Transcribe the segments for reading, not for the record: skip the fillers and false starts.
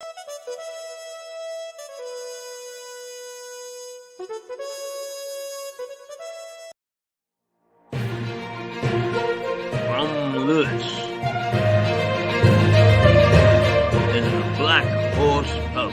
From Lewis in the Black Horse Pub.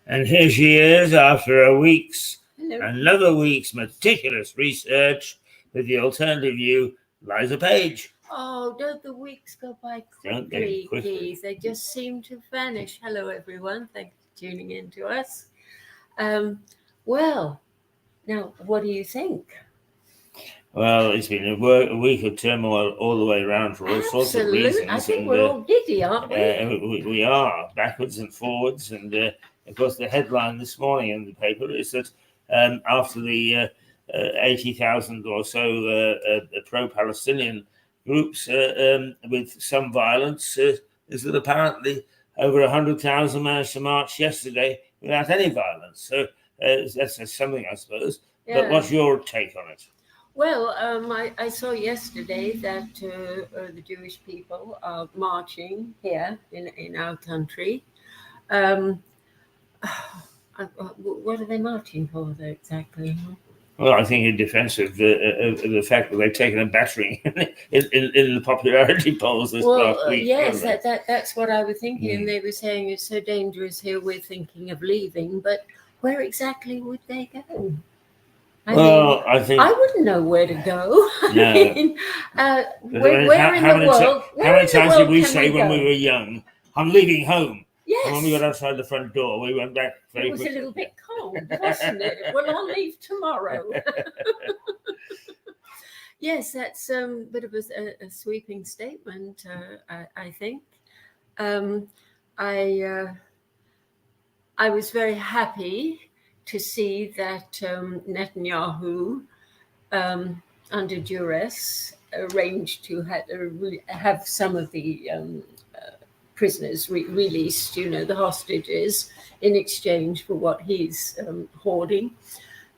And here she is after another week's meticulous research with the alternative view, Liza Page. Oh, don't the weeks go by quickly, Keith? They just seem to vanish. Hello, everyone. Thank you for tuning in to us. Well, now, what do you think? Well, it's been a week of turmoil all the way around for all sorts of reasons. I think we're all giddy, aren't we? We are, backwards and forwards. And, of course, the headline this morning in the paper is that after the 80,000 or so pro-Palestinian groups with some violence, is that apparently over 100,000 managed to march yesterday without any violence. So that's something, I suppose. Yeah. But what's your take on it? Well, I saw yesterday that the Jewish people are marching here in our country. What are they marching for, though, exactly? Well, I think in defense of the fact that they've taken a battering in the popularity polls this past week. Yes, that's what I was thinking. They were saying it's so dangerous here, we're thinking of leaving. But where exactly would they go? I think I wouldn't know where to go. No. Where in the world? How many times did we say when we were young, "I'm leaving home"? Yes. And when we got outside the front door, we went back very quickly. It was a little bit cold, wasn't it? Well, I'll leave tomorrow. Yes, that's a bit of a sweeping statement, I think. I was very happy to see that Netanyahu, under duress, arranged to have some of the prisoners released, the hostages, in exchange for what he's hoarding.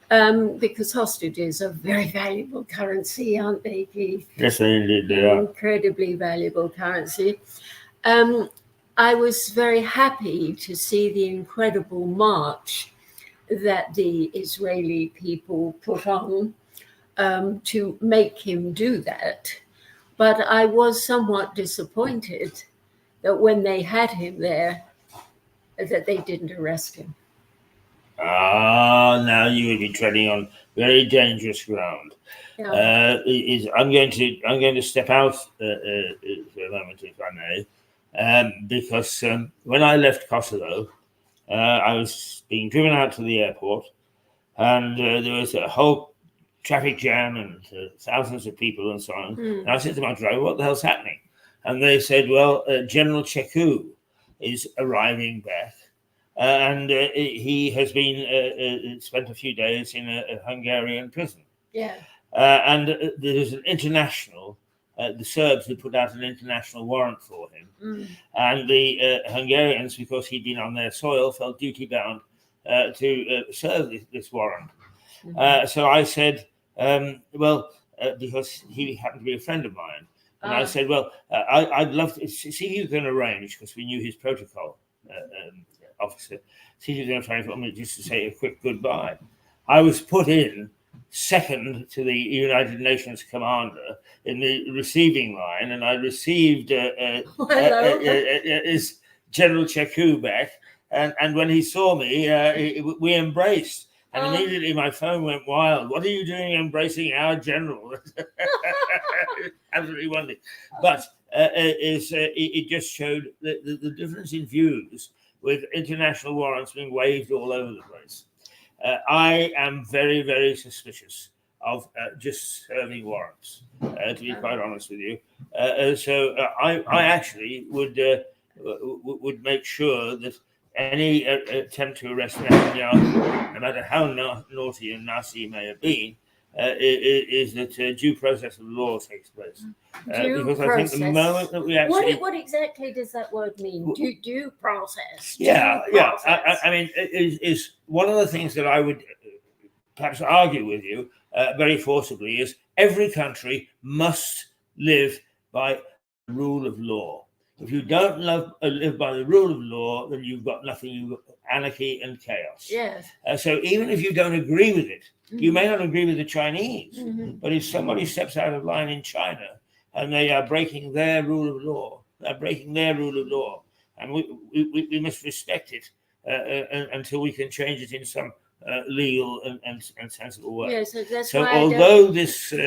Because hostages are very valuable currency, aren't they, Keith? Yes, indeed they are. Incredibly valuable currency. I was very happy to see the incredible march that the Israeli people put on to make him do that. But I was somewhat disappointed that when they had him there, that they didn't arrest him. Now you would be treading on very dangerous ground. Yeah. I'm going to step out for a moment, if I may, because when I left Kosovo, I was being driven out to the airport, and there was a whole traffic jam and thousands of people and so on. And I said to my driver, "What the hell's happening?" And they said, "Well, General Ceausescu is arriving back, and he has been spent a few days in a Hungarian prison." Yeah. And there was an international. The Serbs had put out an international warrant for him, and the Hungarians, because he'd been on their soil, felt duty bound to serve this warrant. So I said, because he happened to be a friend of mine, and I said, "Well, I'd love to see if you can arrange," because we knew his protocol officer, "see if you can arrange for me just to say a quick goodbye." I was put in second to the United Nations commander in the receiving line, and I received his General Ceausescu back, and when he saw me, we embraced. And immediately my phone went wild. "What are you doing embracing our general?" Absolutely wonderful. But it just showed the difference in views with international warrants being waved all over the place. I am very, very suspicious of just serving warrants, to be quite honest with you. So I actually would make sure that any attempt to arrest Netanyahu, no matter how naughty and nasty he may have been, is that due process of law takes place. Because I think the moment that we actually... What exactly does that word mean? Due process. Yeah. I mean, is one of the things that I would perhaps argue with you very forcibly is every country must live by the rule of law. If you don't live by the rule of law, then you've got nothing. You've got anarchy and chaos. Yes. So even if you don't agree with it, you may not agree with the Chinese, but if somebody steps out of line in China and they are breaking their rule of law, and we must respect it until we can change it in some legal and sensible way. Yes, that's so why although this and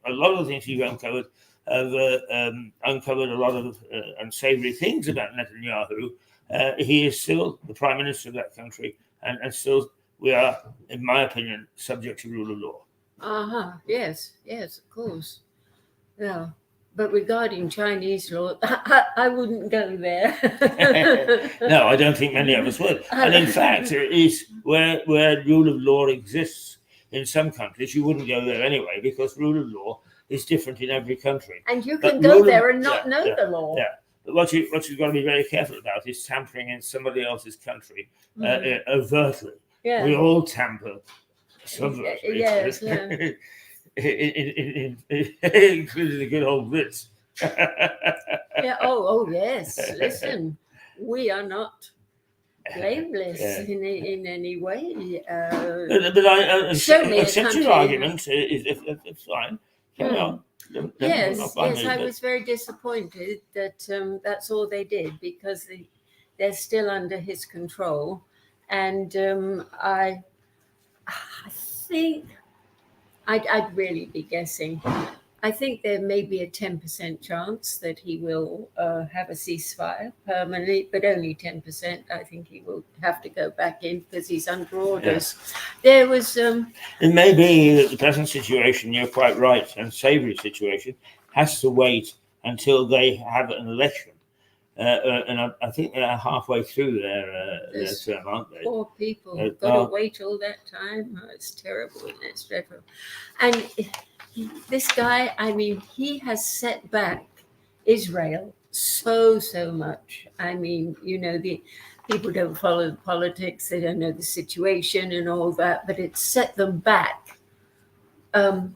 a lot of the things you've uncovered have uncovered a lot of unsavory things about Netanyahu, he is still the prime minister of that country, and still we are, in my opinion, subject to rule of law. Yes, of course. Yeah. But regarding Chinese law, I wouldn't go there. No, I don't think many of us would. And in fact, it is where rule of law exists in some countries, you wouldn't go there anyway, because rule of law is different in every country. And you can go there and not know the law. Yeah. But what you've got to be very careful about is tampering in somebody else's country overtly. Yeah. We all tamper subvertly. Yes, including the good old Brits. Yeah. Oh, yes. Listen, we are not blameless in any way. But I accept your argument. It's fine. Carry on. Yes. I was very disappointed that that's all they did, because they're still under his control, and I think I'd really be guessing. I think there may be a 10% chance that he will have a ceasefire permanently, but only 10%. I think he will have to go back in because he's under orders. There was... It may be that the present situation, you're quite right, and Savory's situation, has to wait until they have an election. And I think they're halfway through their term, aren't they? Poor people. Got to wait all that time. Oh, it's terrible, and it's dreadful. And this guy, I mean, he has set back Israel so much. I mean, the people don't follow the politics. They don't know the situation and all that, but it's set them back. I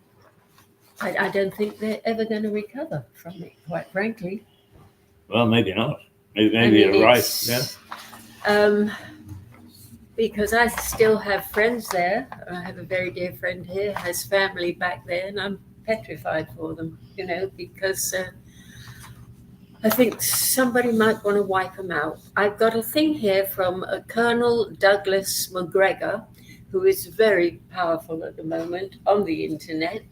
don't think they're ever going to recover from it, quite frankly. Well, maybe not. Maybe you're right. Yeah. Because I still have friends there. I have a very dear friend here, has family back there, and I'm petrified for them, because I think somebody might want to wipe them out. I've got a thing here from Colonel Douglas McGregor, who is very powerful at the moment on the internet.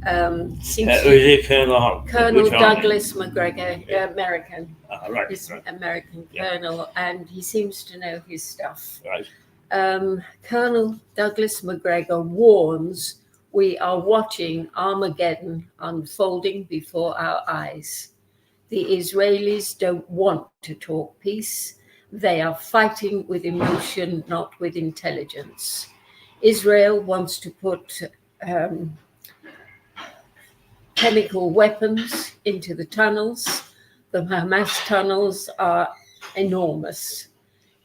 Is it Colonel Douglas McGregor, American. Right. He's American colonel, and he seems to know his stuff. Right. Colonel Douglas McGregor warns we are watching Armageddon unfolding before our eyes. The Israelis don't want to talk peace. They are fighting with emotion, not with intelligence. Israel wants to put chemical weapons into the tunnels. The Hamas tunnels are enormous.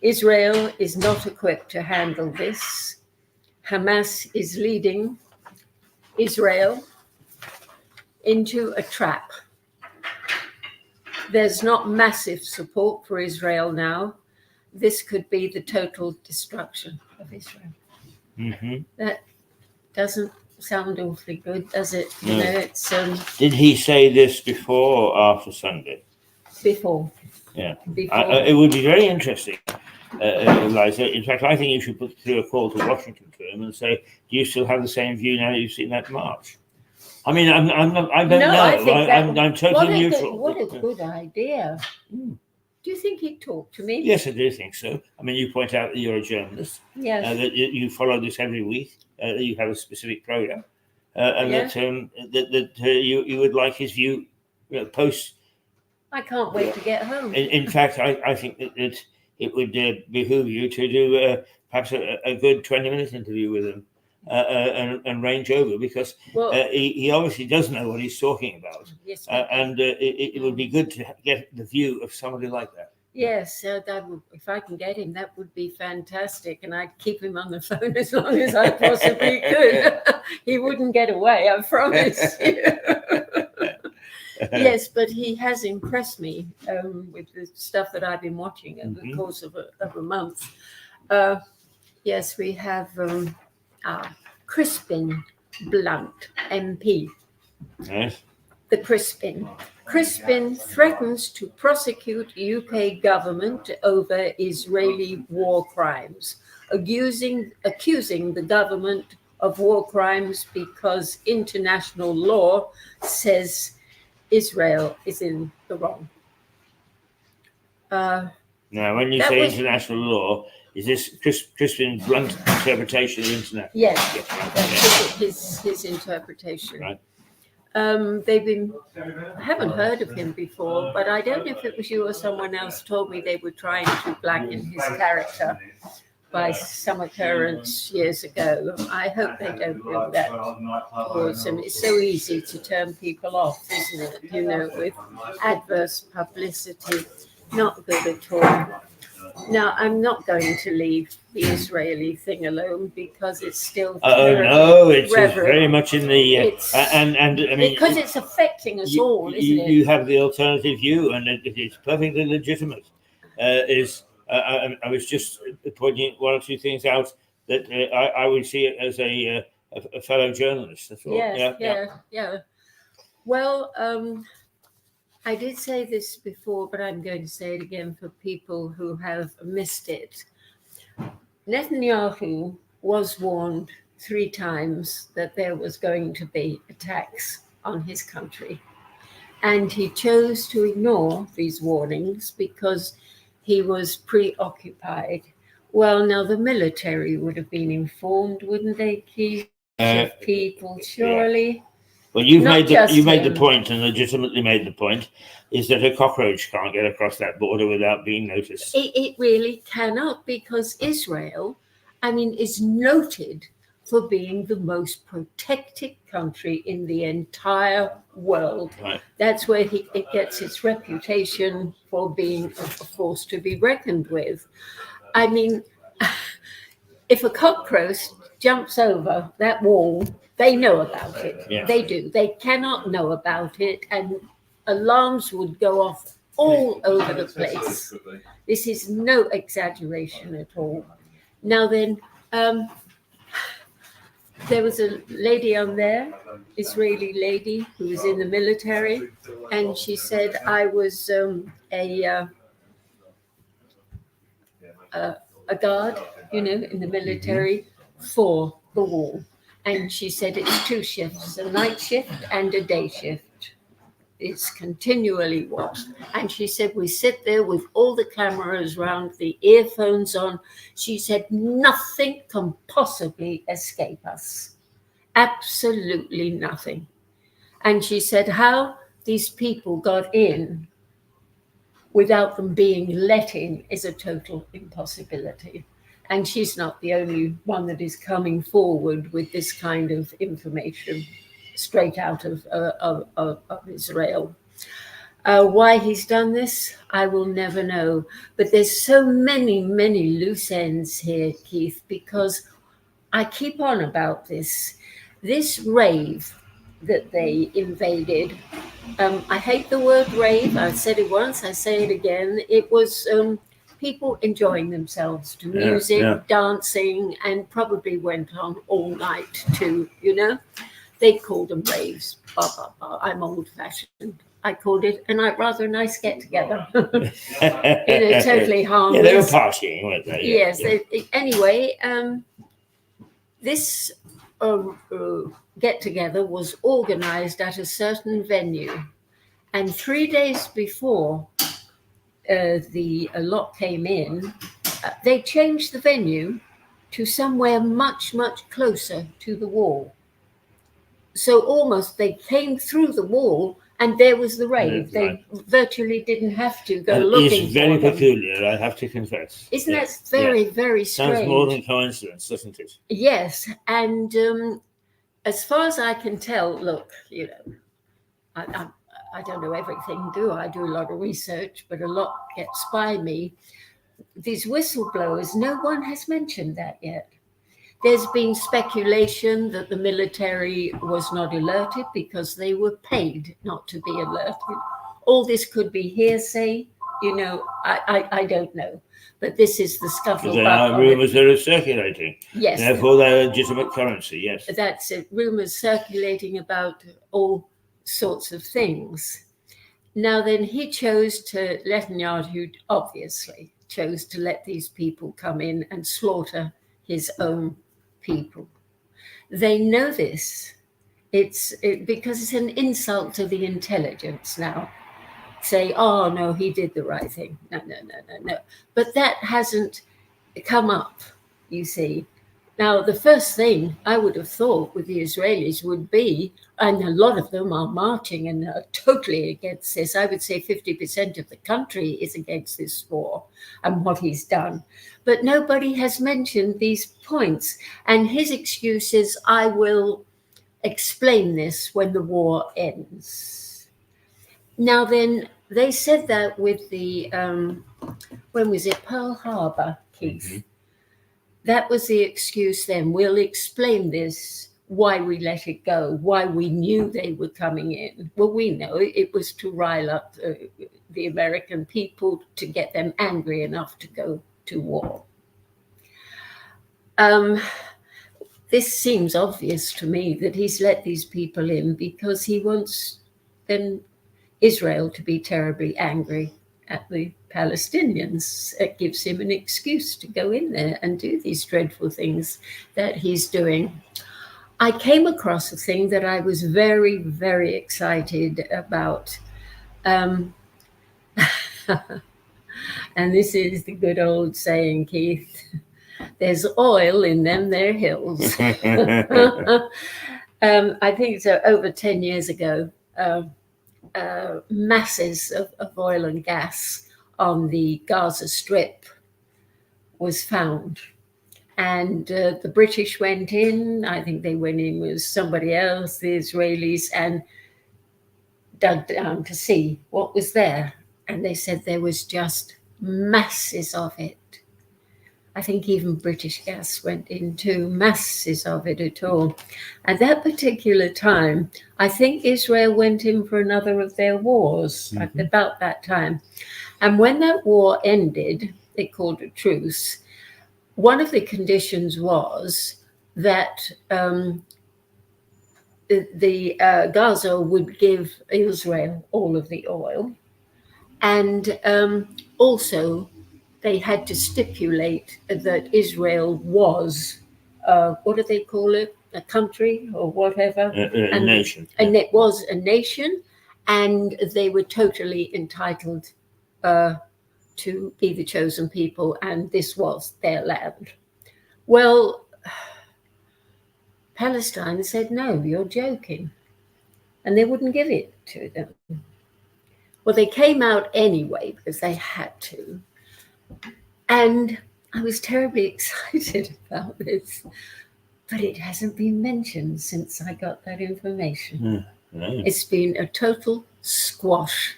Israel is not equipped to handle this. Hamas is leading Israel into a trap. There's not massive support for Israel now. This could be the total destruction of Israel. Mm-hmm. That doesn't sound awfully good, does it? No. It's Did he say this before or after Sunday? Before. Yeah. Before. It would be very interesting, Liza. In fact, I think you should put through a call to Washington to him and say, do you still have the same view now that you've seen that march? I mean, I'm not. I don't No, know. I think I'm totally neutral. what a good idea. Mm. Do you think he'd talk to me? Yes, I do think so. I mean, you point out that you're a journalist, Yes. that you follow this every week, that you have a specific program, and Yes. that you would like his view, post. I can't wait to get home. In fact, I think that it would behoove you to do perhaps a good 20-minute interview with him and range over, because Well, he obviously does know what he's talking about. yes, And it would be good to get the view of somebody like that. yes, that would, if I can get him, that would be fantastic, and I'd keep him on the phone as long as I possibly could. He wouldn't get away, I promise you. Yes, but he has impressed me with the stuff that I've been watching over the course of a month. Yes, we have Crispin Blunt, MP. Yes. The Crispin. Crispin threatens to prosecute UK government over Israeli war crimes, accusing the government of war crimes because international law says Israel is in the wrong. Now, when you say international law, is this Crispin Blunt interpretation of international? Yes, that's his interpretation. Right. I haven't heard of him before, but I don't know if it was you or someone else told me they were trying to blacken his character by some occurrence years ago. I hope they don't do that towards him. It's so easy to turn people off, isn't it? With adverse publicity. Not good at all. Now, I'm not going to leave the Israeli thing alone because it's still. Oh no, it's very much in the and I mean, because it's affecting us all, isn't it? You have the alternative view, and it's perfectly legitimate. I was just pointing one or two things out that I would see it as a fellow journalist. That's all. Yes, yeah. Well, I did say this before, but I'm going to say it again for people who have missed it. Netanyahu was warned 3 times that there was going to be attacks on his country. And he chose to ignore these warnings because he was preoccupied. Well, now the military would have been informed, wouldn't they, Keith? People, surely. Yeah. Well, you made the point, and legitimately made the point, is that a cockroach can't get across that border without being noticed. It really cannot, because Israel, is noted for being the most protected country in the entire world. Right. That's where it gets its reputation for being a force to be reckoned with. If a cockroach jumps over that wall, they know about it. Yeah. They do. They cannot know about it, and alarms would go off all over the place. This is no exaggeration at all. Now then, there was a lady on there, Israeli lady, who was in the military, and she said I was a guard, in the military for the wall. And she said it's 2 shifts, a night shift and a day shift. It's continually watched. And she said we sit there with all the cameras around, the earphones on. She said nothing can possibly escape us. Absolutely nothing. And she said how these people got in without them being let in is a total impossibility. And she's not the only one that is coming forward with this kind of information straight out of Israel. Why he's done this, I will never know. But there's so many loose ends here, Keith, because I keep on about this. This rave that they invaded, I hate the word rave. I said it once, I say it again. It was people enjoying themselves to music, dancing, and probably went on all night too, They called them raves. I'm old-fashioned. I called it a rather nice get-together. Totally harmless. Yeah, they were partying, weren't they? Yes. Anyway, this get-together was organized at a certain venue. And 3 days before the lot came in, they changed the venue to somewhere much, much closer to the wall. So almost they came through the wall and there was the rave. They virtually didn't have to go looking It's very for them. peculiar, I have to confess. Isn't that very, very strange? Sounds more than coincidence, doesn't it? Yes. And as far as I can tell, look, you know, I don't know everything, do I? I do a lot of research, but a lot gets by me. These whistleblowers, no one has mentioned that yet. There's been speculation that the military was not alerted because they were paid not to be alerted. All this could be hearsay, you know, I don't know. But this is the scuffle. There are rumours that are circulating. Yes. Therefore, they're legitimate currency, yes. That's it. Rumours circulating about all sorts of things. Now then, Netanyahu obviously chose to let these people come in and slaughter his own people. They know this. Because it's an insult to the intelligence now. Say, oh, no, he did the right thing. No. But that hasn't come up, you see. Now, the first thing I would have thought with the Israelis would be, and a lot of them are marching and are totally against this. I would say 50% of the country is against this war and what he's done. But nobody has mentioned these points. And his excuse is, I will explain this when the war ends. Now then, they said that with the, when was it, Pearl Harbor, Keith? Mm-hmm. That was the excuse then. We'll explain this, why we let it go, why we knew they were coming in. Well, we know it was to rile up the American people, to get them angry enough to go to war. This seems obvious to me that he's let these people in because he wants them, Israel, to be terribly angry at the Palestinians. It gives him an excuse to go in there and do these dreadful things that he's doing. I came across a thing that I was very, very excited about. And this is the good old saying, Keith, there's oil in them there hills. I think so, over 10 years ago, masses of oil and gas on the Gaza Strip was found. And the British went in, I think they went in with somebody else, the Israelis, and dug down to see what was there. And they said there was just masses of it. I think even British gas went into masses of it at all. At that particular time, I think Israel went in for another of their wars, at about that time. And when that war ended, they called a truce. One of the conditions was that Gaza would give Israel all of the oil. And also, they had to stipulate that Israel was, what do they call it? A country or whatever? A nation. And it was a nation, and they were totally entitled to be the chosen people, and this was their land. Well, Palestine said, no, you're joking. And they wouldn't give it to them. Well, they came out anyway because they had to. And I was terribly excited about this, but it hasn't been mentioned since I got that information. It's been a total squash,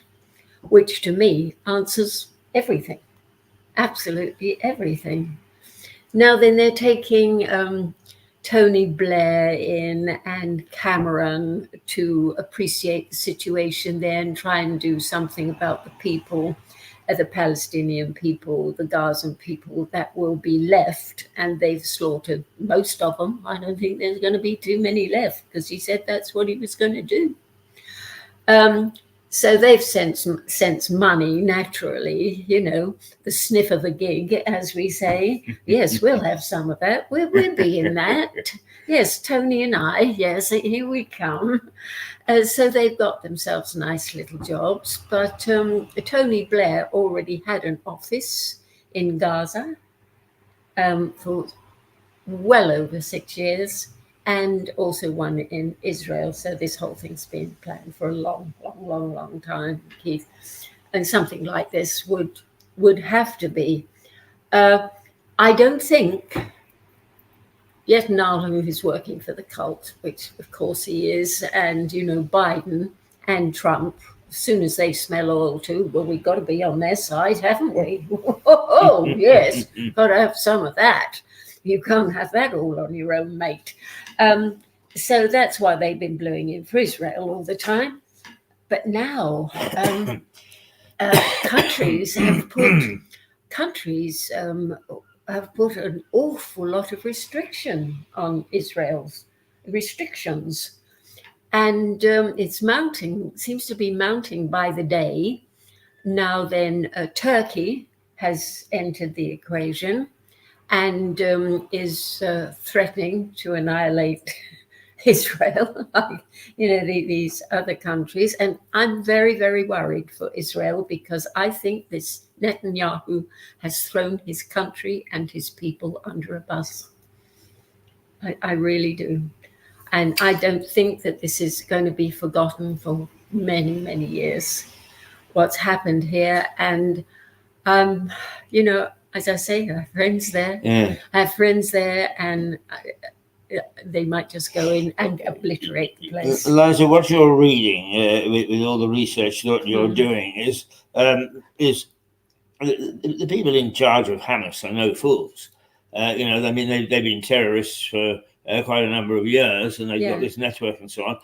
which to me answers everything, absolutely everything. Now then, they're taking Tony Blair in and Cameron to appreciate the situation there and try and do something about the people, the Palestinian people, the Gazan people that will be left, and they've slaughtered most of them. I don't think there's going to be too many left because he said that's what he was going to do. So they've sent money naturally, the sniff of a gig, as we say. Yes, we'll have some of that. We'll be in that. Yes, Tony and I. Yes, here we come. So they've got themselves nice little jobs. But Tony Blair already had an office in Gaza for well over 6 years, and also one in Israel. So this whole thing's been planned for a long time, Keith. And something like this would have to be. I don't think Netanyahu is working for the cult, which of course he is, and Biden and Trump. As soon as they smell oil too, well, we've got to be on their side, haven't we? Oh, yes, got to have some of that. You can't have that all on your own, mate. So that's why they've been blowing in for Israel all the time. But now countries have put an awful lot of restriction on Israel's restrictions. And it's mounting, seems to be mounting by the day. Now then, Turkey has entered the equation and is threatening to annihilate Israel, like these other countries. And I'm very, very worried for Israel, because I think this Netanyahu has thrown his country and his people under a bus. I really do. And I don't think that this is going to be forgotten for many, many years, what's happened here. And, as I say, I have friends there. Yeah. I have friends there, and they might just go in and obliterate the place. Liza, what you're reading with all the research that you're doing is the people in charge of Hamas are no fools. They've been terrorists for quite a number of years, and they've got this network and so on.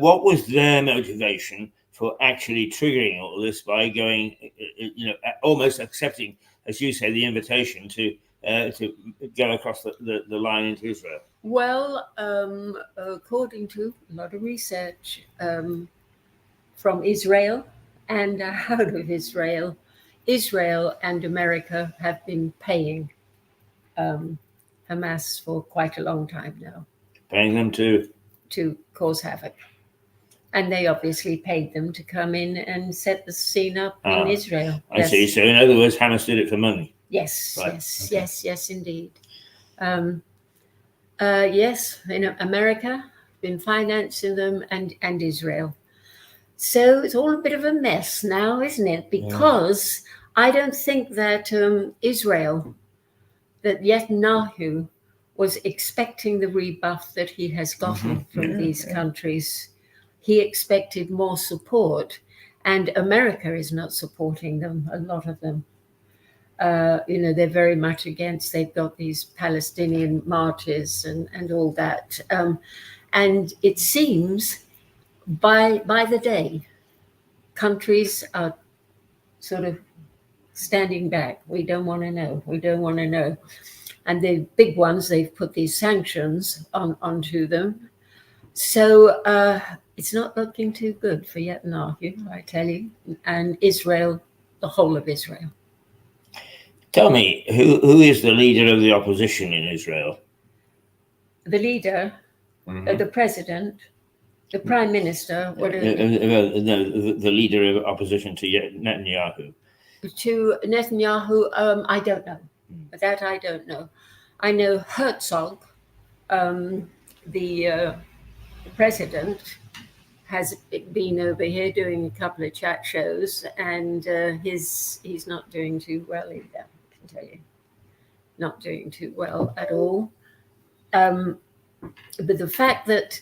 What was their motivation for actually triggering all this by going, almost accepting, as you say, the invitation to go across the line into Israel? Well, according to a lot of research from Israel and out of Israel, Israel and America have been paying Hamas for quite a long time now. Paying them to cause havoc. And they obviously paid them to come in and set the scene up in Israel. I see. So in other words, Hamas did it for money. Yes, right. Yes, indeed. Yes, America been financing them and Israel. So it's all a bit of a mess now, isn't it? Because I don't think that that Netanyahu was expecting the rebuff that he has gotten from these countries. He expected more support, and America is not supporting them, a lot of them. They're very much against. They've got these Palestinian marches and all that. And it seems by the day, countries are sort of standing back. We don't want to know. And the big ones, they've put these sanctions onto them. So it's not looking too good for Netanyahu, I tell you, and Israel, the whole of Israel. Tell me, who is the leader of the opposition in Israel? The leader, the president, the prime minister. The leader of opposition to Netanyahu. To Netanyahu, I don't know. That I don't know. I know Herzog, the president, has been over here doing a couple of chat shows, and he's not doing too well either, I can tell you. Not doing too well at all. But the fact that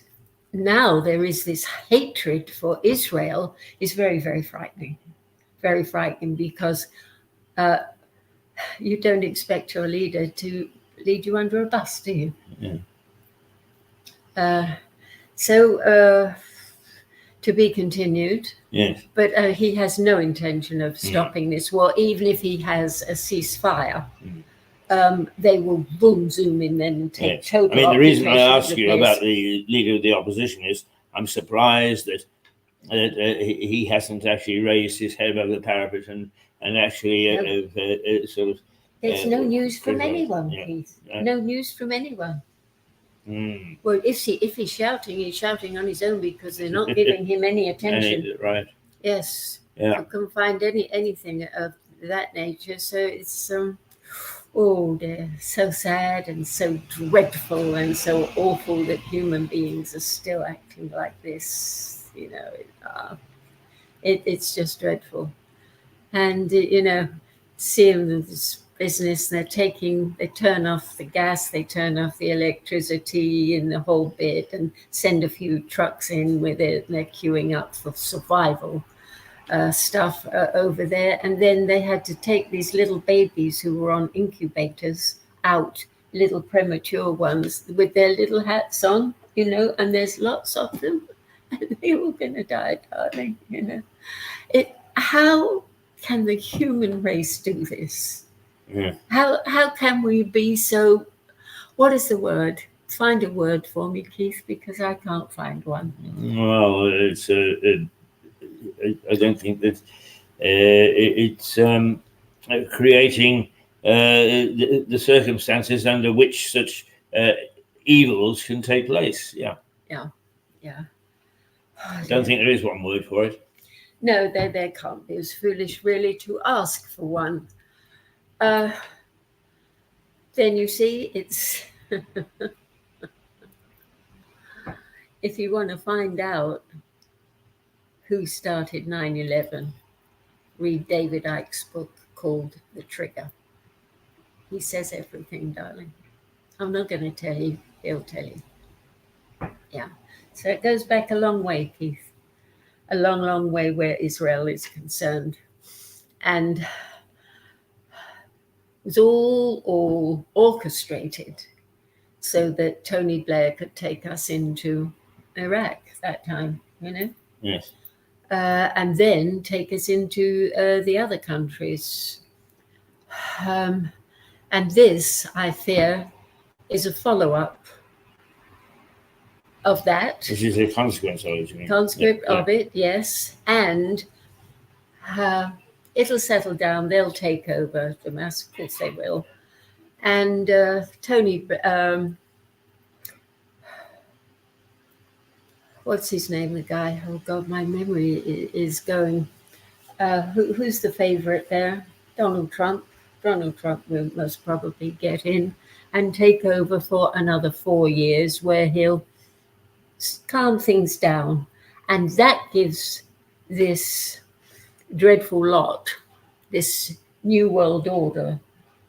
now there is this hatred for Israel is very, very frightening. Very frightening, because you don't expect your leader to lead you under a bus, do you? Yeah. So to be continued. Yes. But he has no intention of stopping this war, even if he has a ceasefire. They will zoom in then and take total. I mean, the reason I ask you about the leader of the opposition is I'm surprised that he hasn't actually raised his head above the parapet and actually sort of. There's no news from anyone, Yeah. Keith. No news from anyone. Mm. Well, if he's shouting on his own because they're not giving him any attention. Right. Yes. Yeah. I couldn't find anything of that nature. So it's oh dear, so sad and so dreadful and so awful that human beings are still acting like this. You know, it's just dreadful. And seeing this business, they turn off the gas, they turn off the electricity and the whole bit, and send a few trucks in with it, and they're queuing up for survival stuff over there. And then they had to take these little babies who were on incubators out, little premature ones with their little hats on, and there's lots of them, and they were going to die, darling. How can the human race do this? Yeah. How can we be so? What is the word? Find a word for me, Keith, because I can't find one. Well, it's I don't think that it's creating the circumstances under which such evils can take place. Yeah. I don't think there is one word for it. No, there can't be. It's foolish, really, to ask for one. Then you see, it's if you want to find out who started 9/11, read David Icke's book called The Trigger. He says everything, darling. I'm not going to tell you. He'll tell you. Yeah. So it goes back a long way, Keith. A long, long way where Israel is concerned. And it was all orchestrated so that Tony Blair could take us into Iraq that time, Yes. And then take us into the other countries. And this, I fear, is a follow-up of that. Which is a consequence of it, you mean? Conscript of it, yes. And it'll settle down. They'll take over Damascus. Of course they will. And Tony, what's his name, the guy? Oh, God, my memory is going. Who's the favorite there? Donald Trump. Donald Trump will most probably get in and take over for another 4 years where he'll calm things down. And that gives this dreadful lot, this New World Order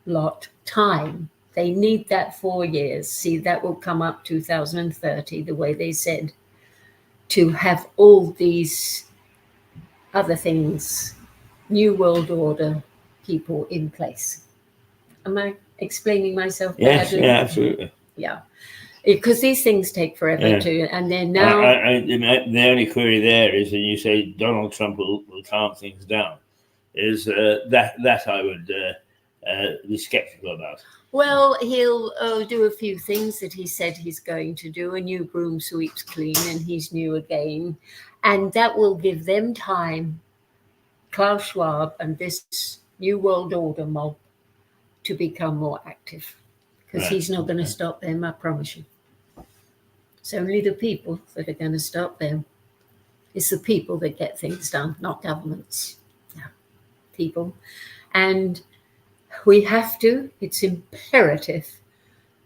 lot, time. They need that 4 years. See, that will come up 2030, the way they said, to have all these other things, New World Order people in place. Am I explaining myself badly? Yes, yeah, absolutely. Yeah. Because these things take forever too, and then now the only query there is, and you say Donald Trump will calm things down, is that I would be skeptical about. Well, he'll do a few things that he said he's going to do. A new broom sweeps clean, and he's new again, and that will give them time, Klaus Schwab and this New World Order mob, to become more active, because he's not going to stop them, I promise you. It's only the people that are going to stop them. It's the people that get things done, not governments. Yeah, people. And we have to, it's imperative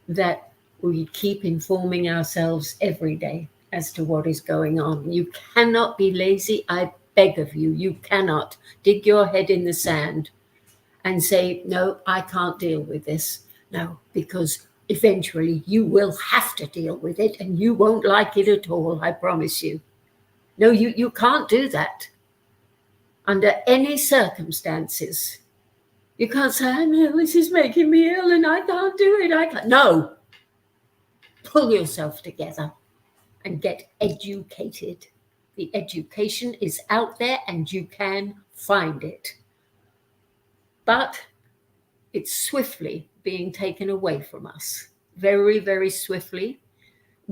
that we keep informing ourselves every day as to what is going on. You cannot be lazy. I beg of you, you cannot dig your head in the sand and say, no, I can't deal with this. No, because eventually you will have to deal with it and you won't like it at all, I promise you. No, you can't do that under any circumstances. You can't say, I know this is making me ill and I can't do it. I can't. No. Pull yourself together and get educated. The education is out there and you can find it. But it's swiftly being taken away from us. Very, very swiftly,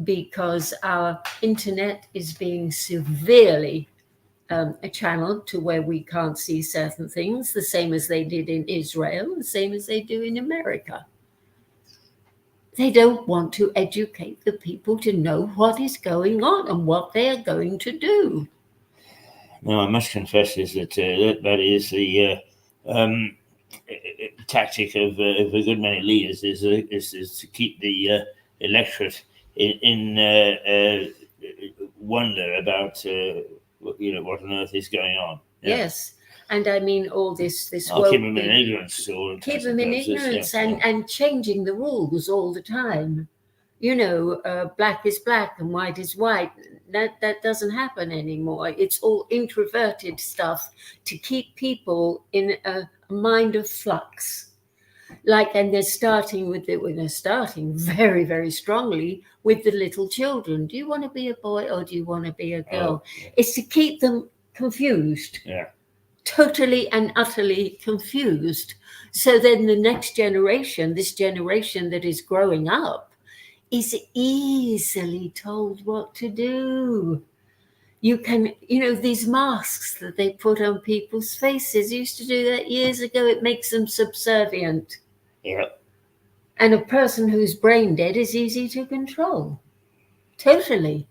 because our internet is being severely a channel to where we can't see certain things, the same as they did in Israel, the same as they do in America. They don't want to educate the people to know what is going on and what they are going to do. No, I must confess is that that is the tactic of a good many leaders is to keep the electorate in wonder about what on earth is going on. Yeah. Yes, and I mean all this I'll keep them in ignorance. Keep them in ignorance, yes, and changing the rules all the time. Black is black and white is white. That doesn't happen anymore. It's all introverted stuff to keep people in a mind of flux. And they're starting very, very strongly with the little children. Do you want to be a boy or do you want to be a girl? Yeah. It's to keep them confused. Yeah. Totally and utterly confused. So then the next generation, this generation that is growing up, is easily told what to do. You can, these masks that they put on people's faces, used to do that years ago. It makes them subservient. Yeah. And a person who's brain dead is easy to control. Totally.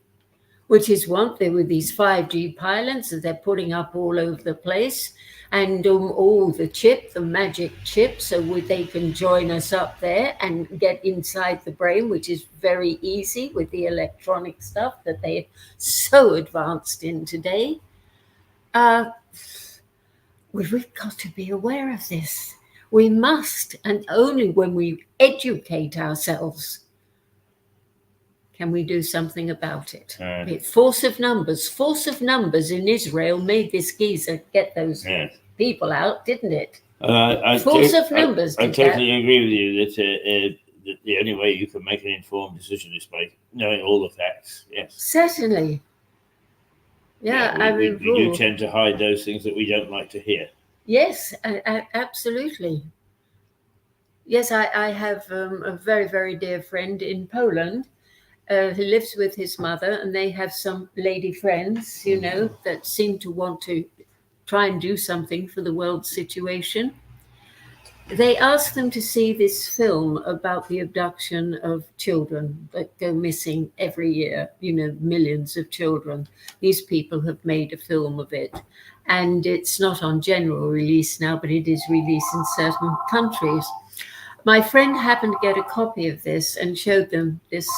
Which is one thing with these 5G pylons that they're putting up all over the place, and all the magic chip, so they can join us up there and get inside the brain, which is very easy with the electronic stuff that they're so advanced in today. We've got to be aware of this. We must, and only when we educate ourselves can we do something about it. Force of numbers in Israel made this geezer get those people out, didn't it? Force of numbers. I totally agree with you that the only way you can make an informed decision is by knowing all the facts. Yes, certainly. We do tend to hide those things that we don't like to hear. Yes, absolutely. Yes, I have a very, very dear friend in Poland who lives with his mother, and they have some lady friends, that seem to want to try and do something for the world situation. They asked them to see this film about the abduction of children that go missing every year, millions of children. These people have made a film of it. And it's not on general release now, but it is released in certain countries. My friend happened to get a copy of this and showed them this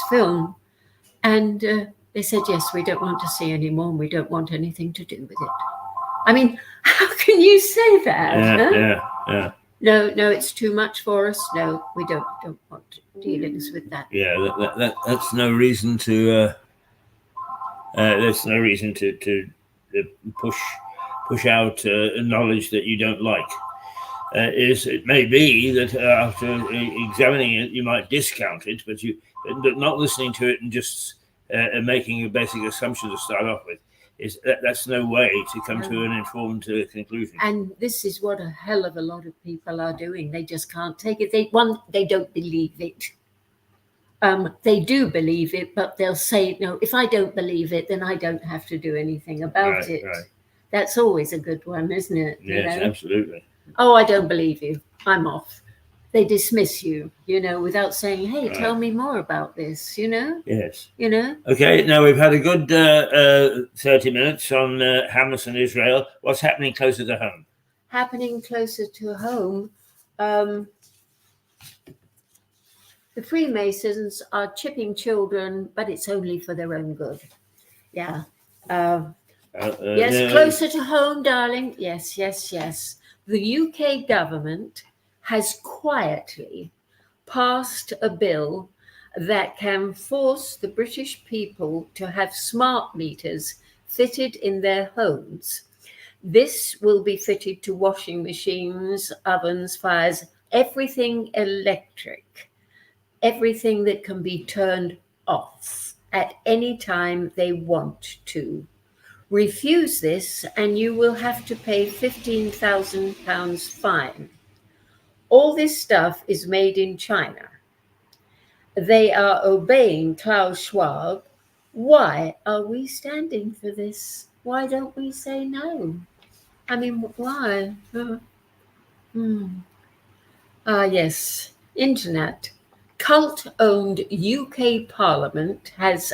film. And they said, yes, we don't want to see any more. And we don't want anything to do with it. I mean, how can you say that? Yeah. No, it's too much for us. No, we don't want dealings with that. Yeah, that's no reason to. There's no reason to push out knowledge that you don't like. It may be that after examining it, you might discount it, but not listening to it and just making a basic assumption to start off with. That's no way to come to an informed conclusion. And this is what a hell of a lot of people are doing. They just can't take it. They don't believe it. They do believe it, but they'll say, no, if I don't believe it, then I don't have to do anything about it. Right. That's always a good one, isn't it? Yes, absolutely. Oh, I don't believe you. I'm off. They dismiss you, without saying, hey, tell me more about this, Yes. Okay, now we've had a good 30 minutes on Hamas and Israel. What's happening closer to home? Happening closer to home, the Freemasons are chipping children, but it's only for their own good. Yeah. Yes, closer to home, darling. Yes. The UK government has quietly passed a bill that can force the British people to have smart meters fitted in their homes. This will be fitted to washing machines, ovens, fires, everything electric, everything that can be turned off at any time they want to. Refuse this and you will have to pay £15,000 fine. All this stuff is made in China. They are obeying Klaus Schwab. Why are we standing for this? Why don't we say no? I mean, why? Yes, internet. Cult-owned UK Parliament has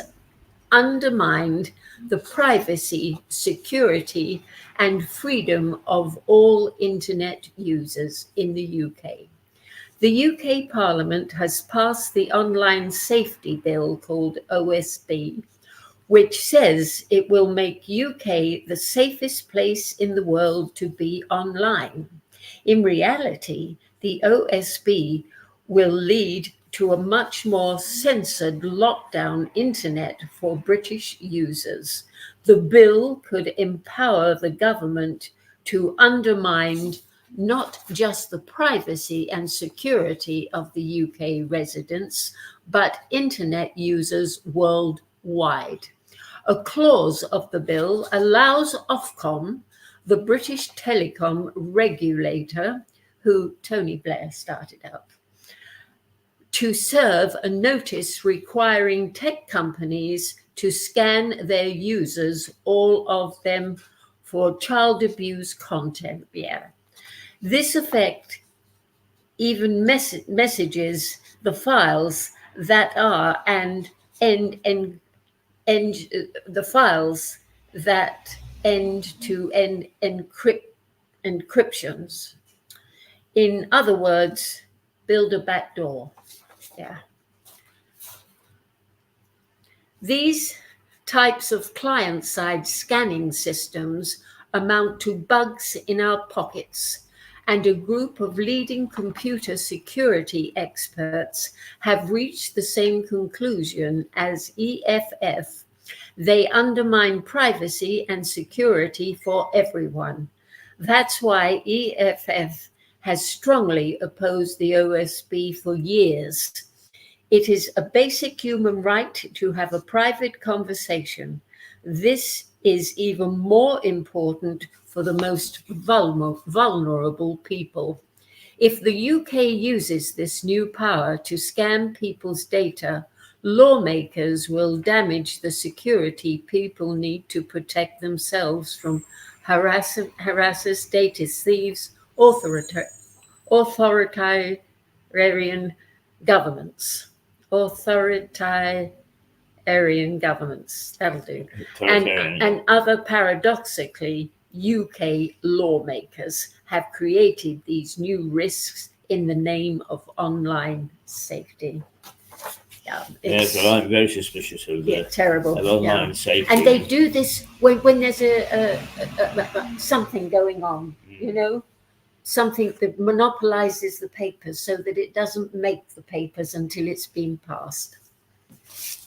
undermined the privacy, security, and freedom of all internet users in the UK. The UK Parliament has passed the online safety bill called OSB, which says it will make UK the safest place in the world to be online. In reality, the OSB will lead to a much more censored lockdown internet for British users. The bill could empower the government to undermine not just the privacy and security of the UK residents, but internet users worldwide. A clause of the bill allows Ofcom, the British telecom regulator, who Tony Blair started up, to serve a notice requiring tech companies to scan their users, all of them, for child abuse content. Yeah. This effect even messages the files that are and the files that end-to-end encryptions. In other words, build a backdoor. Yeah. These types of client-side scanning systems amount to bugs in our pockets, and a group of leading computer security experts have reached the same conclusion as EFF. They undermine privacy and security for everyone. That's why EFF has strongly opposed the OSB for years. It is a basic human right to have a private conversation. This is even more important for the most vulnerable people. If the UK uses this new power to scan people's data, lawmakers will damage the security people need to protect themselves from harassers, data thieves, authoritarian governments. Authoritarian governments, that'll do. And other paradoxically, UK lawmakers have created these new risks in the name of online safety. Yeah, yes, well, I'm very suspicious of terrible of online safety. And they do this when there's something going on, you know, something that monopolizes the papers so that it doesn't make the papers until it's been passed.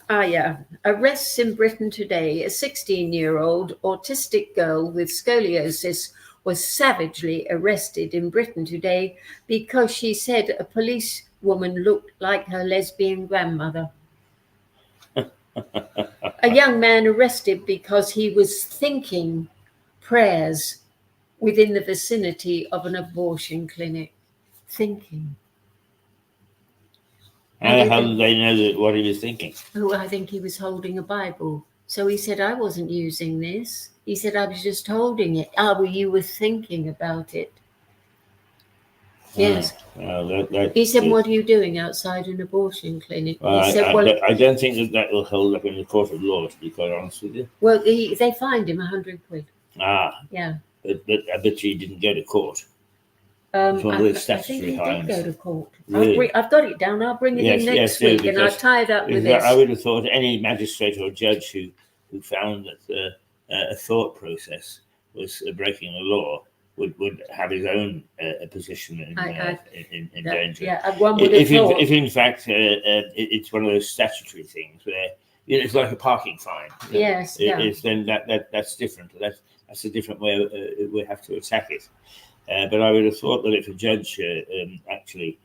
Arrests in Britain today. A 16-year-old autistic girl with scoliosis was savagely arrested in Britain today because she said a policewoman looked like her lesbian grandmother. A young man arrested because he was thinking prayers within the vicinity of an abortion clinic. Thinking. How did they know what he was thinking? Oh, I think he was holding a Bible. So he said, I wasn't using this. He said, I was just holding it. Well, you were thinking about it. Yes. He said, what are you doing outside an abortion clinic? He said, I don't think that will hold up in the court of law, to be quite honest with you. Well, they fined him 100 quid. Yeah. But I bet you didn't go to court. I think he did go to court. Really? I've got it down. I'll bring it in next week, and I'll tie it up with this. I would have thought any magistrate or judge who found that a thought process was breaking the law would have his own position in danger. Yeah, one would have thought. If in fact it's one of those statutory things where it's like a parking fine. Yes. Then that's different. That's a different way we have to attack it. But I would have thought that if a judge actually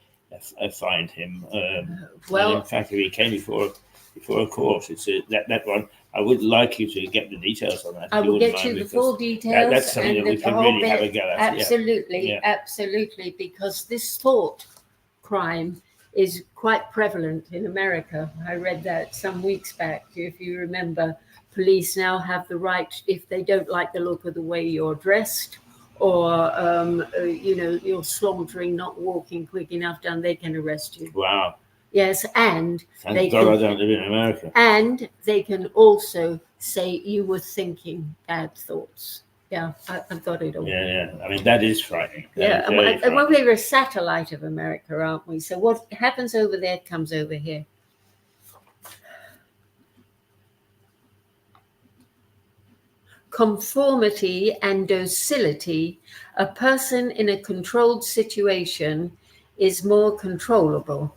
fined him, in fact, if he came before a court, it's that one. I would like you to get the details on that. I will get you the full details. That's something that we can really have a go at. Absolutely, because this thought crime is quite prevalent in America. I read that some weeks back, if you remember. police now have the right, if they don't like the look of the way you're dressed, or you're sauntering, not walking quick enough down, they can arrest you. Wow. Yes, and Thank God I don't live in America. And they can also say you were thinking bad thoughts. Yeah, I've got it all. Yeah. I mean, that is frightening. Well, we're a satellite of America, aren't we? So what happens over there comes over here. Conformity and docility. A person in a controlled situation is more controllable.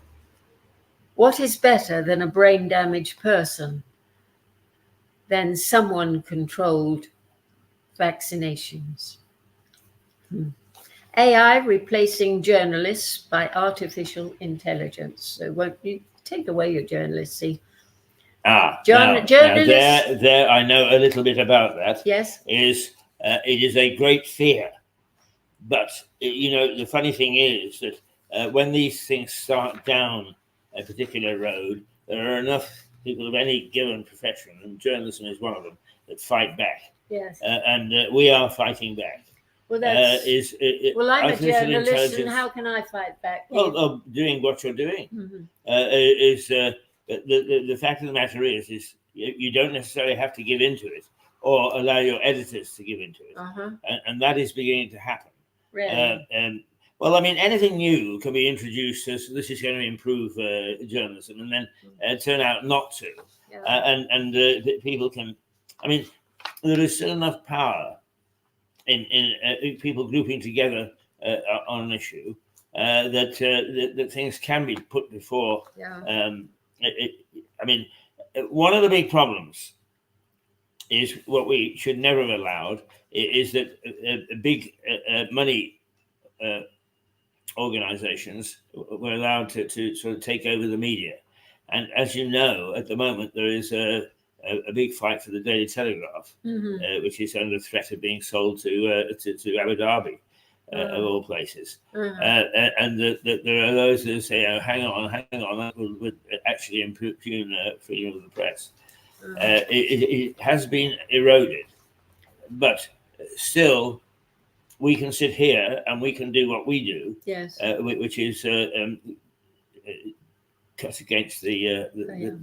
What is better than a brain-damaged person? Than someone controlled vaccinations. AI replacing journalists by artificial intelligence. So won't you take away your journalists? See, journalists. Now there, I know a little bit about that. Yes, it is a great fear, but the funny thing is that when these things start down a particular road, there are enough people of any given profession, and journalism is one of them, that fight back. Yes, and we are fighting back. Well, that's I'm a journalist, and how can I fight back? Well, doing what you're doing. The fact of the matter is you don't necessarily have to give into it, or allow your editors to give into it, and that is beginning to happen. Really? Well, I mean, anything new can be introduced as this is going to improve journalism, and then turn out not to. Yeah. And people can. I mean, there is still enough power in people grouping together on an issue that things can be put before. Yeah. I mean, one of the big problems is what we should never have allowed is that big money organizations were allowed to sort of take over the media. And as you know, at the moment, there is a big fight for the Daily Telegraph, which is under threat of being sold to Abu Dhabi, of all places. And there are those that say, hang on, that would actually impugn freedom of the press. It has been eroded, but still, we can sit here and we can do what we do, yes, which is cut against the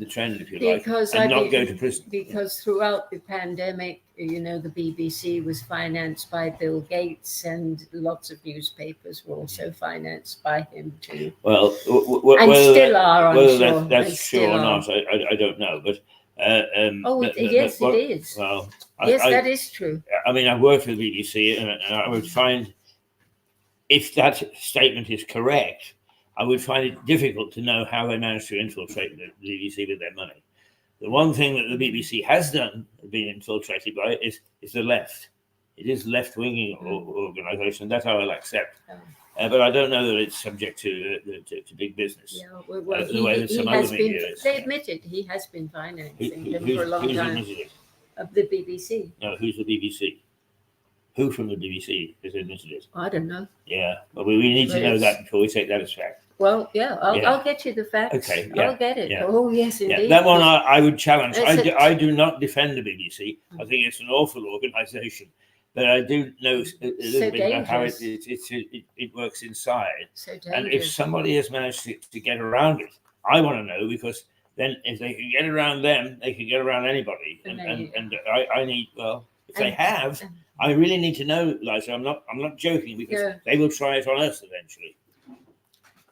trend, if you like, and not go to prison. Because throughout the pandemic, the BBC was financed by Bill Gates, and lots of newspapers were also financed by him too. Well, and still are, I'm sure. That's true or not, I don't know, but. Yes, it is. Well, yes, that is true. I mean, I've worked for the BBC, and I would find, if that statement is correct, I would find it difficult to know how they managed to infiltrate the BBC with their money. The one thing that the BBC has done, been infiltrated by, is the left. It is left-wing organisation. That I will accept. But I don't know that it's subject to big business. Yeah, the way that some other media is. They admitted he has been financing them for a long time. Of the BBC. No, who's the BBC? Who from the BBC has admitted it? I don't know. Yeah, but we need to know that before we take that as fact. Well, yeah, I'll get you the facts. Okay, yeah, I'll get it. Yeah. Oh, yes, indeed. Yeah, that one I would challenge. I do not defend the BBC. I think it's an awful organisation. But I do know a little bit about how it works inside. And if somebody has managed to get around it, I want to know, because then if they can get around them, they can get around anybody. And I need, if they have, I really need to know, Liza. I'm not joking, because they will try it on us eventually.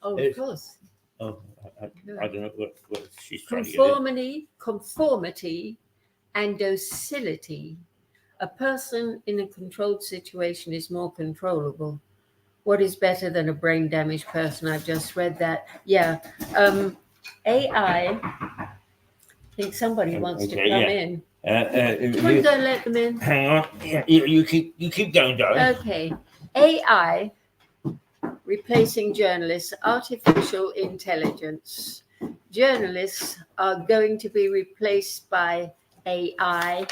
Oh, of course. Oh, I don't know what she's trying to get. Conformity and docility. A person in a controlled situation is more controllable. What is better than a brain-damaged person? I've just read that. Yeah. AI, I think somebody wants to come in. You want to go and let them in? Hang on. Yeah, you keep going, darling. Okay. AI replacing journalists, artificial intelligence. Journalists are going to be replaced by AI.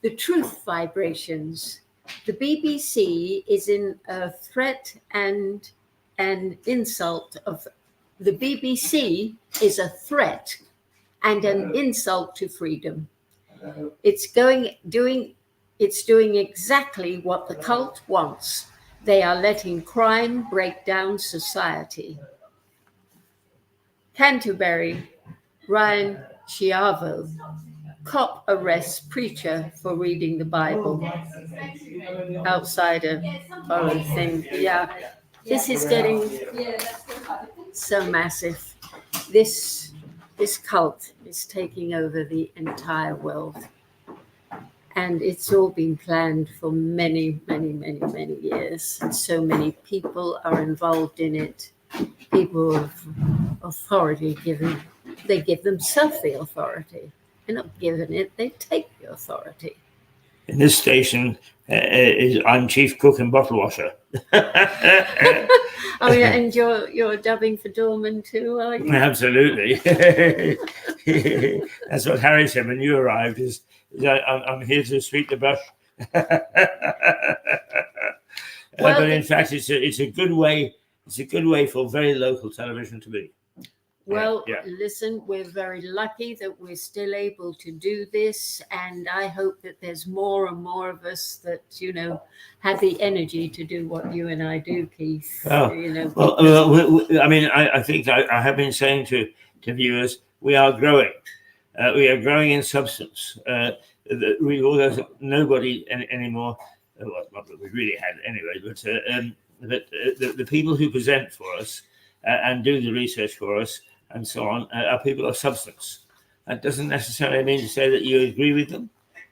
The truth vibrations. The BBC is in a threat and an insult of. The BBC is a threat and an insult to freedom. It's doing exactly what the cult wants. They are letting crime break down society. Canterbury, Ryan Schiavo, cop arrests preacher for reading the Bible. Outside a foreign thing. Yeah, this is getting so massive. This cult is taking over the entire world. And it's all been planned for many, many, many, many years. And so many people are involved in it. People of authority they give themselves the authority. They're not given it, they take the authority. In this station, I'm chief cook and bottle washer. Oh yeah, and you're dubbing for doorman too, are you? Absolutely. That's what Harry said when you arrived. Is I'm here to sweep the brush. But in fact, it's a good way. It's a good way for very local television to be. Well, listen, we're very lucky that we're still able to do this, and I hope that there's more and more of us that, have the energy to do what you and I do, Keith. I mean, I think I have been saying to viewers, we are growing. We are growing in substance. Nobody anymore, well, not that we really had anyway, but the people who present for us and do the research for us and so on are people of substance. That doesn't necessarily mean to say that you agree with them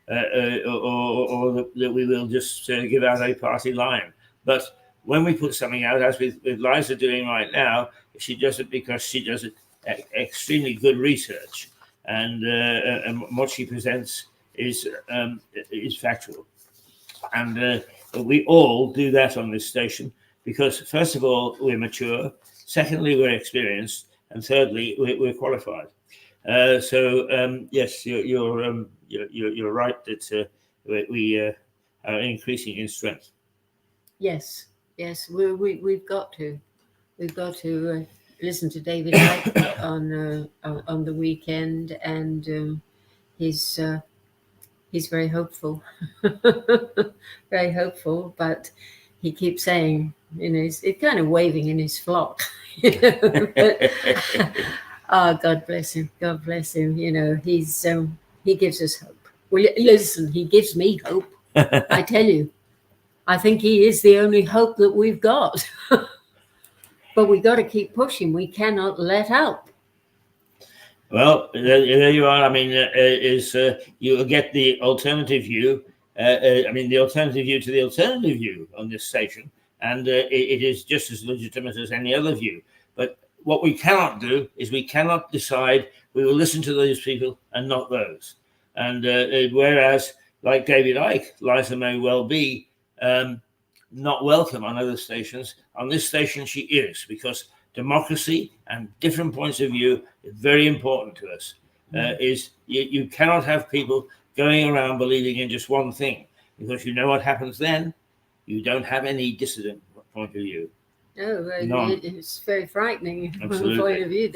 or that we will just give out a party line. But when we put something out, as with Liza doing right now, she does it because she does extremely good research, and what she presents is factual. And we all do that on this station because, first of all, we're mature. Secondly, we're experienced. And thirdly, we're qualified. Yes, you're right that we are increasing in strength. Yes, we've got to listen to David Icke on the weekend, and he's very hopeful, very hopeful. But he keeps saying, he's kind of waving in his flock. God bless him. God bless him. He gives us hope. Well, listen, he gives me hope. I tell you, I think he is the only hope that we've got. But we got to keep pushing. We cannot let up. Well, there you are. I mean, you get the alternative view. The alternative view to the alternative view on this station. And it is just as legitimate as any other view. But what we cannot do is we cannot decide we will listen to those people and not those. And whereas, like David Icke, Liza may well be not welcome on other stations, on this station she is, because democracy and different points of view is very important to us. You cannot have people going around believing in just one thing, because you know what happens then? You don't have any dissident point of view. No, it's very frightening from the point of view.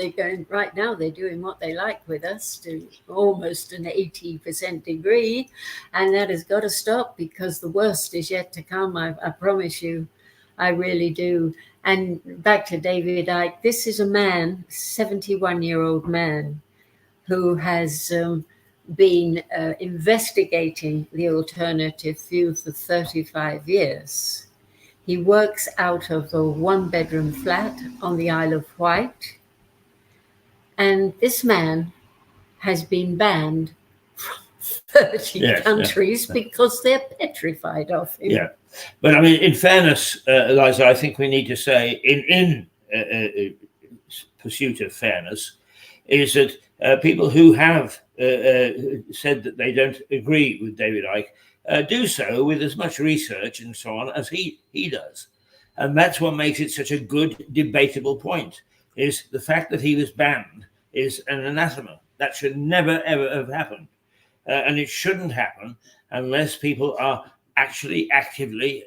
Right now they're doing what they like with us to almost an 80% degree, and that has got to stop because the worst is yet to come. I promise you, I really do. And back to David Icke, this is a man, 71-year-old man, who has been investigating the alternative view for 35 years. He works out of a one-bedroom flat on the Isle of Wight. And this man has been banned from 30 countries because they're petrified of him. Yeah. But I mean, in fairness, Liza, I think we need to say, in pursuit of fairness, is that people who have said that they don't agree with David Icke do so with as much research and so on as he does. And that's what makes it such a good debatable point, is the fact that he was banned is an anathema. That should never, ever have happened. And it shouldn't happen unless people are actually actively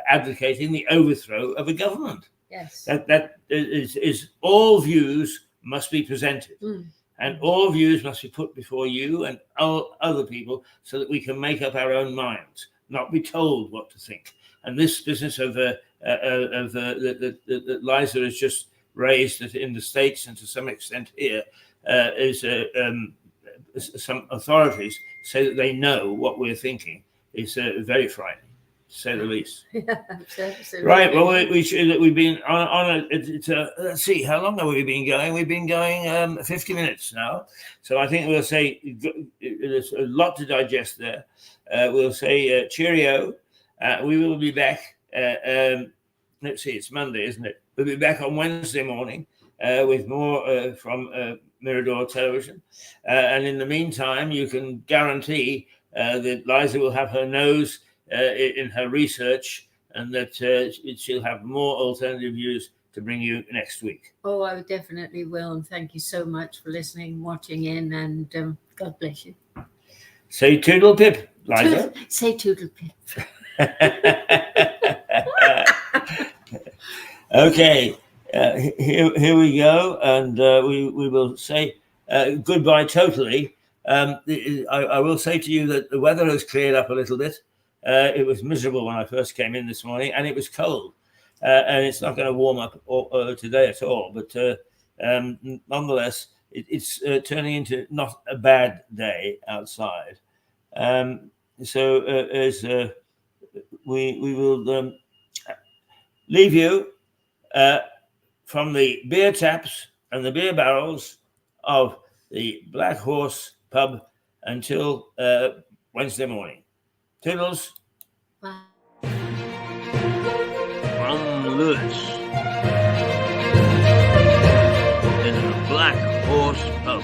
advocating the overthrow of a government. Yes. That is all views must be presented. And all views must be put before you and all other people so that we can make up our own minds, not be told what to think. And this business of that Liza has just raised in the States and to some extent here is some authorities say that they know what we're thinking is very frightening, to say the least. Yeah, absolutely. Right. Well, we've been on let's see, how long have we been going? We've been going 50 minutes now. So I think we'll say there's a lot to digest there. We'll say cheerio. We will be back. Let's see, it's Monday, isn't it? We'll be back on Wednesday morning with more from Mirador Television. And in the meantime, you can guarantee that Liza will have her nose in her research and that she'll have more alternative views to bring you next week. Oh, I definitely will. And thank you so much for listening, watching in, and God bless you. Say toodle pip, Liza. Say toodle pip. Okay, here we go, and we will say goodbye totally. I will say to you that the weather has cleared up a little bit. It was miserable when I first came in this morning, and it was cold, and it's not going to warm up today at all. But nonetheless, it's turning into not a bad day outside. So as we will leave you from the beer taps and the beer barrels of the Black Horse Pub until Wednesday morning. Toodles. Bye. From Lewis in the Black Horse Pub.